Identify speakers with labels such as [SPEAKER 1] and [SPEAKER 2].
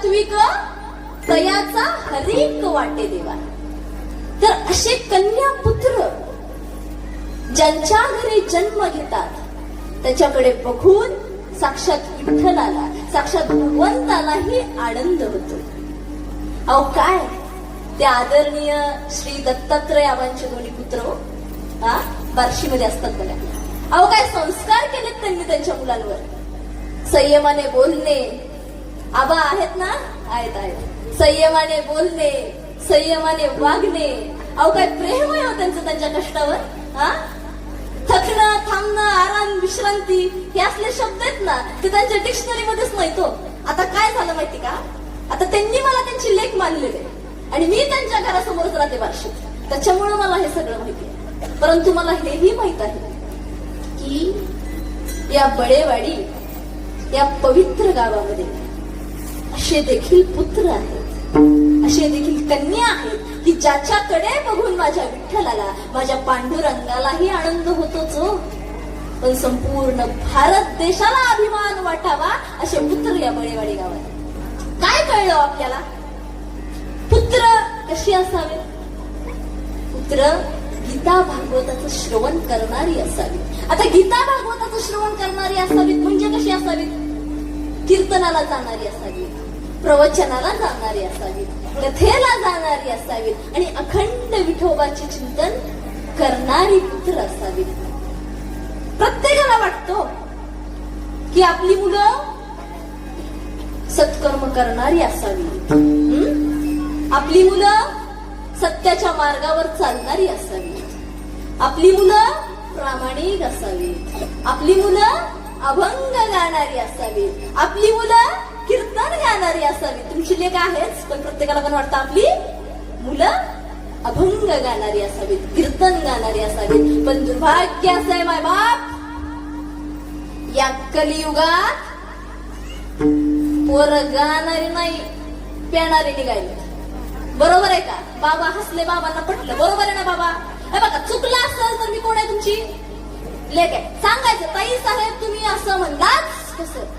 [SPEAKER 1] सात्विक तयाचा हरिक वाटे देवा. तर असे कन्या पुत्र ज्यांच्या घरी जन्म घेतात त्याच्याकडे बघून साक्षात विठ्ठलाला, साक्षात भगवंतालाही आनंद होतो. अहो काय ते आदरणीय श्री दत्तात्रय आबांचे दोन्ही पुत्र बार्शीमध्ये असतात बघा. अहो काय संस्कार केलेत त्यांनी त्यांच्या मुलांवर. संयमाने बोलणे, आबा आहेत ना, आहेत आहेत, संयमाने बोलणे, संयमाने वागणे. अहो काय प्रेम आहे हो त्यांचं त्यांच्या कष्टावर. थकणं, थांबणं, आराम, विश्रांती हे असले शब्द आहेत ना ते त्यांच्या डिक्शनरी मध्येच नाही तो. आता काय झालं माहिती का, आता त्यांनी मला त्यांची लेख मानलेले आणि मी त्यांच्या घरासमोरच राहते बार्शीत, त्याच्यामुळे मला हे सगळं माहिती आहे. परंतु मला हेही माहित आहे की या बडेवाडी या पवित्र गावामध्ये असे देखील पुत्र आहेत, असे देखील कन्या आहेत की ज्याच्याकडे बघून माझ्या विठ्ठलाला, माझ्या पांडुरंगालाही आनंद होतोच हो. पण संपूर्ण भारत देशाला अभिमान वाटावा असे पुत्र या बडेवाडी गावात. काय कळलं आपल्याला? पुत्र कशी असावे? पुत्र गीता भागवताचं श्रवण करणारी असावी. आता गीता भागवताचं श्रवण करणारी असावीत म्हणजे कशी असावीत? कीर्तनाला जाणारी असावी, प्रवचनाला जाणारी असावी, कथेला जाणारी असावी आणि अखंड विठोबाचे चिंतन करणारी पुत्र असावी. प्रत्येकाला वाटतो की आपली मुलं सत्कर्म करणारी असावी, आपली मुलं सत्याच्या मार्गावर चालणारी असावी, आपली मुलं प्रामाणिक असावी, आपली मुलं अभंग गाणारी असावी, आपली मुलं कीर्तन गाणारी असावी. तुमची लेख आहेच, पण प्रत्येकाला पण वाटतं आपली मुलं अभंग गाणारी असावीत, कीर्तन गाणारी असावीत. पण दुर्भाग्य असं आहे माय बाप, या कलियुगात पोर गाणारी नाही पेणारी निघाली. बरोबर आहे का? बाबा हसले, बाबांना पटलं. बरोबर आहे ना बाबा? हे बघा, चुकलं असेल तर मी कोण आहे? तुमची लेख आहे. सांगायचं ताई साहेब तुम्ही असं म्हणलाच कसं